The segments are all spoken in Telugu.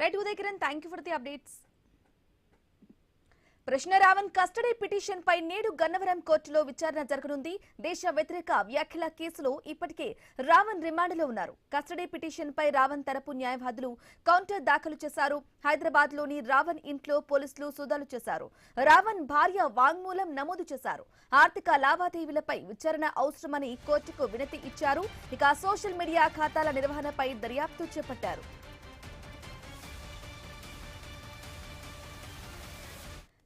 Right Uday Kiran, thank you for the updates. ప్రశ్న రావణ్ కస్టడీ పిటిషన్ పై నేడు గన్నవరం కోర్టులో విచారణ జరగనుంది. దేశ వ్యతిరేక వ్యాఖ్యల కేసులో ఇప్పటికే రావణ్ రిమాండ్లో ఉన్నారు. కస్టడీ పిటిషన్ పై రావణ్ తరపు న్యాయవాదులు కౌంటర్ దాఖలు చేశారు. హైదరాబాద్ లోని రావణ్ ఇంట్లో పోలీసులు సోదాలు చేశారు. రావణ్ భార్య వాంగ్మూలం నమోదు చేశారు. ఆర్థిక లావాదేవీలపై విచారణ అవసరమని కోర్టుకు వినతి ఇచ్చారు. ఇక సోషల్ మీడియా ఖాతాల నిర్వహణపై దర్యాప్తు చేపట్టారు.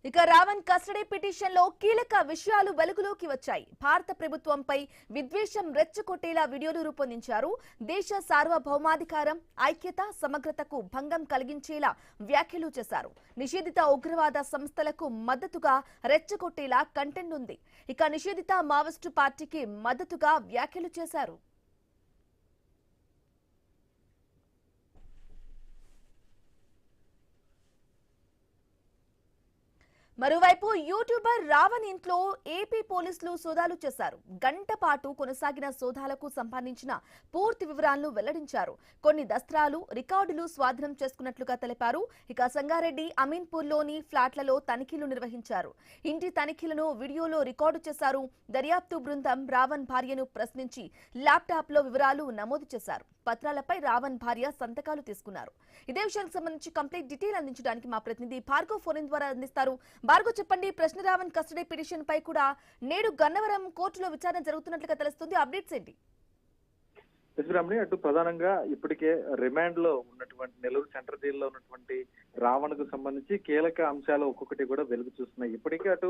ఇక రావణ్ కస్టడీ పిటిషన్ లో కీలక విషయాలు వెలుగులోకి వచ్చాయి. భారత ప్రభుత్వంపై విద్వేషం రెచ్చగొట్టేలా వీడియోలు రూపొందించారు. దేశ సార్వభౌమాధికారం, ఐక్యత, సమగ్రతకు భంగం కలిగించేలా వ్యాఖ్యలు చేశారు. నిషేధిత ఉగ్రవాద సంస్థలకు మద్దతుగా రెచ్చగొట్టేలా కంటెంట్ ఉంది. ఇక నిషేధిత మావోయిస్టు పార్టీకి మద్దతుగా వ్యాఖ్యలు చేశారు. మరోవైపు యూట్యూబర్ రావణ్ ఇంట్లో ఏపీ పోలీసులు సోదాలు చేశారు. గంట పాటు కొనసాగిన సోదాలకు సంబంధించిన పూర్తి వివరాలను వెల్లడించారు. కొన్ని దస్త్రాలు, రికార్డులు స్వాధీనం చేసుకున్నట్లుగా తెలిపారు. ఇక సంగారెడ్డి అమీన్పూర్లోని ఫ్లాట్లలో తనిఖీలు నిర్వహించారు. ఇంటి తనిఖీలను వీడియోలో రికార్డు చేశారు. దర్యాప్తు బృందం రావణ్ భార్యను ప్రశ్నించి ల్యాప్టాప్ లో వివరాలు నమోదు చేశారు. పత్రాలపై రావణ్ భార్య సంతకాలు తీసుకున్నారు. ఇదే విషయానికి సంబంధించి కంప్లీట్ డీటెయిల్ అందించడానికి మా ప్రతినిధి భార్గవ్ ఫోన్ ద్వారా అందిస్తారు. భార్గవ్, చెప్పండి, ప్రశ్న రావణ్ కస్టడీ పిటిషన్ పై కూడా నేడు గన్నవరం కోర్టులో విచారణ జరుగుతున్నట్లుగా తెలుస్తుంది. అప్డేట్స్ ఏంటి? అటు ప్రధానంగా ఇప్పటికే రిమాండ్ లో ఉన్నటువంటి నెల్లూరు సెంట్రల్ జైల్లో ఉన్నటువంటి రావణ్ కు సంబంధించి కీలక అంశాలు ఒక్కొక్కటి కూడా వెలుగు చూస్తున్నాయి. ఇప్పటికే అటు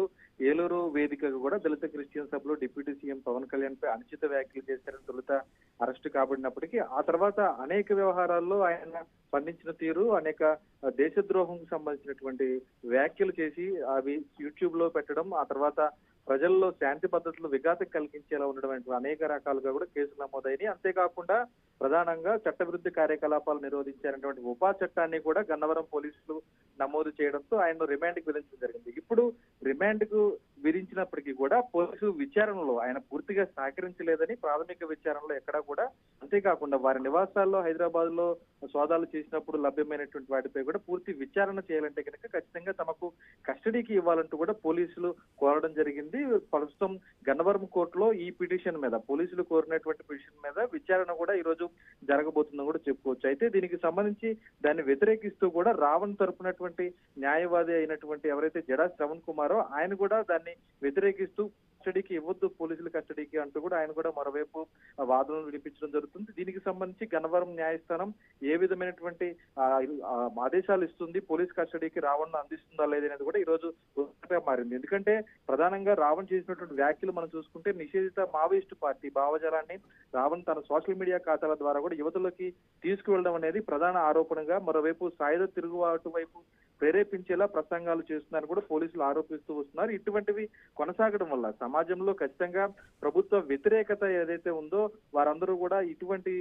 ఏలూరు వేదికగా కూడా దళిత క్రిస్టియన్ సభలో డిప్యూటీ సీఎం పవన్ కళ్యాణ్ పై అనుచిత వ్యాఖ్యలు చేశారని తొలుత అరెస్టు కాబడినప్పటికీ ఆ తర్వాత అనేక వ్యవహారాల్లో ఆయన స్పందించిన తీరు, అనేక దేశద్రోహం సంబంధించినటువంటి వ్యాఖ్యలు చేసి అవి యూట్యూబ్ లో పెట్టడం, ఆ తర్వాత ప్రజల్లో శాంతి భద్రతలు విఘాతం కలిగించేలా ఉండడం అనేక రకాలుగా కూడా కేసులు నమోదైనవి. అంతేకాకుండా ప్రధానంగా చట్టవిరుద్ధ కార్యకలాపాలు నిరోధించారనేటువంటి ఉపా చట్టాన్ని కూడా గన్నవరం పోలీసులు నమోదు చేయడంతో ఆయన రిమాండ్ కు విధించడం జరిగింది. ఇప్పుడు రిమాండ్ కు విధించినప్పటికీ కూడా పోలీసు విచారణలో ఆయన పూర్తిగా సహకరించలేదని ప్రాథమిక విచారణలో ఎక్కడా కూడా, అంతేకాకుండా వారి నివాసాల్లో హైదరాబాద్ లో సోదాలు చేసినప్పుడు లభ్యమైనటువంటి వాటిపై కూడా పూర్తి విచారణ చేయాలంటే కనుక ఖచ్చితంగా తమకు కస్టడీకి ఇవ్వాలంటూ కూడా పోలీసులు కోరడం జరిగింది. ప్రస్తుతం గన్నవరం కోర్టులో ఈ పిటిషన్ మీద, పోలీసులు కోరినటువంటి పిటిషన్ మీద విచారణ కూడా ఈ రోజు జరగబోతుందని కూడా చెప్పుకోవచ్చు. అయితే దీనికి సంబంధించి దాన్ని వ్యతిరేకిస్తూ కూడా రావణ్ తరపునటువంటి న్యాయవాది అయినటువంటి ఎవరైతే జడా శ్రవణ్ కుమారో ఆయన కూడా దాన్ని వ్యతిరేకిస్తూ కస్టడీకి ఇవ్వద్దు, పోలీసుల కస్టడీకి అంటూ కూడా ఆయన కూడా మరోవైపు వాదనలు వినిపించడం జరుగుతుంది. దీనికి సంబంధించి గన్నవరం న్యాయస్థానం ఏ విధమైనటువంటి ఆదేశాలు ఇస్తుంది, పోలీస్ కస్టడీకి రావణ్ అందిస్తుందా లేదనేది కూడా ఈ రోజు మారింది. ఎందుకంటే ప్రధానంగా రావణ్ చేసినటువంటి వ్యాఖ్యలు మనం చూసుకుంటే నిషేధిత మావోయిస్టు పార్టీ భావజాలాన్ని రావణ్ తన సోషల్ మీడియా ఖాతాల ద్వారా కూడా యువతలోకి తీసుకువెళ్ళడం అనేది ప్రధాన ఆరోపణగా, మరోవైపు సాయుధ తిరుగుబాటు వైపు ప్రేరేపించేలా ప్రసంగాలు చేస్తున్నారని కూడా పోలీసులు ఆరోపిస్తూ వస్తున్నారు. ఇటువంటివి కొనసాగడం వల్ల సమాజంలో ఖచ్చితంగా ప్రభుత్వ వ్యతిరేకత ఏదైతే ఉందో వారందరూ కూడా ఇటువంటి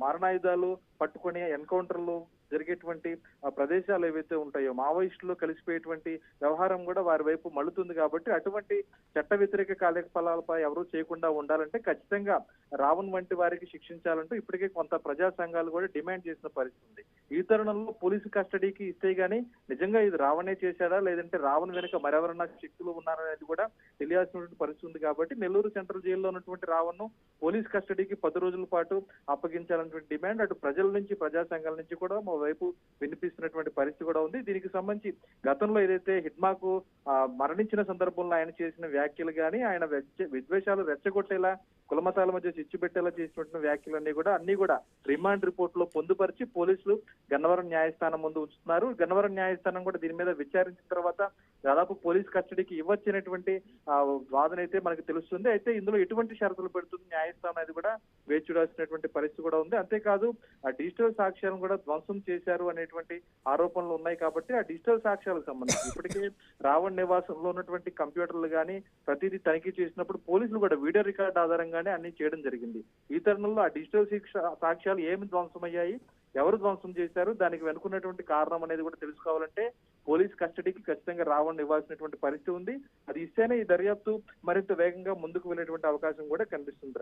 మారణాయుధాలు పట్టుకొని ఎన్కౌంటర్లు జరిగేటువంటి ప్రదేశాలు ఏవైతే ఉంటాయో మావోయిస్టులు కలిసిపోయేటువంటి వ్యవహారం కూడా వారి వైపు మళ్ళుతుంది. కాబట్టి అటువంటి చట్ట వ్యతిరేక కార్యకలాపాలపై ఎవరూ చేయకుండా ఉండాలంటే ఖచ్చితంగా రావణ్ వంటి వారికి శిక్షించాలంటూ ఇప్పటికే కొంత ప్రజా సంఘాలు కూడా డిమాండ్ చేసిన పరిస్థితి ఉంది. ఈ తరుణంలో పోలీసు కస్టడీకి ఇస్తే గానీ నిజంగా ఇది రావణే చేశాడా లేదంటే రావణ్ వెనుక మరెవరన్నా శక్తులు ఉన్నారనేది కూడా తెలియాల్సినటువంటి పరిస్థితి ఉంది. కాబట్టి నెల్లూరు సెంట్రల్ జైల్లో ఉన్నటువంటి రావణ్ పోలీస్ కస్టడీకి 10 రోజుల పాటు అప్పగించాలన్నటువంటి డిమాండ్ అటు ప్రజల నుంచి, ప్రజా సంఘాల నుంచి కూడా వైపు వినిపిస్తున్నటువంటి పరిస్థితి కూడా ఉంది. దీనికి సంబంధించి గతంలో ఏదైతే హిడ్మాకు మరణించిన సందర్భంలో ఆయన చేసిన వ్యాఖ్యలు కానీ, ఆయన విద్వేషాలు రెచ్చగొట్టేలా, కులమతాల మధ్య చిచ్చు పెట్టేలా చేసినటువంటి వ్యాఖ్యలన్నీ కూడా రిమాండ్ రిపోర్ట్ లో పొందుపరిచి పోలీసులు గన్నవరం న్యాయస్థానం ముందు ఉంచుతున్నారు. గన్నవరం న్యాయస్థానం కూడా దీని మీద విచారించిన తర్వాత దాదాపు పోలీస్ కస్టడీకి ఇవ్వచ్చినటువంటి వాదన అయితే మనకు తెలుస్తుంది. అయితే ఇందులో ఎటువంటి షరతులు పెడుతుంది న్యాయస్థానం అనేది కూడా వేచి చూడాల్సినటువంటి పరిస్థితి కూడా ఉంది. అంతేకాదు ఆ డిజిటల్ సాక్ష్యాలను కూడా ధ్వంసం చేశారు అనేటువంటి ఆరోపణలు ఉన్నాయి. కాబట్టి ఆ డిజిటల్ సాక్ష్యాలకు సంబంధించి ఇప్పటికే రావణ్ నివాసంలో ఉన్నటువంటి కంప్యూటర్లు కానీ ప్రతిదీ తనిఖీ చేసినప్పుడు పోలీసులు కూడా వీడియో రికార్డు ఆధారంగానే అన్ని చేయడం జరిగింది. ఈ తరుణంలో ఆ డిజిటల్ సాక్ష్యాలు ఏమి ధ్వంసమయ్యాయి, ఎవరు ధ్వంసం చేశారు, దానికి వెనుకున్నటువంటి కారణం అనేది కూడా తెలుసుకోవాలంటే పోలీస్ కస్టడీకి ఖచ్చితంగా రావణ్ ఇవ్వాల్సినటువంటి పరిస్థితి ఉంది. అది ఇస్తేనే ఈ దర్యాప్తు మరింత వేగంగా ముందుకు వెళ్ళేటువంటి అవకాశం కూడా కనిపిస్తుంది.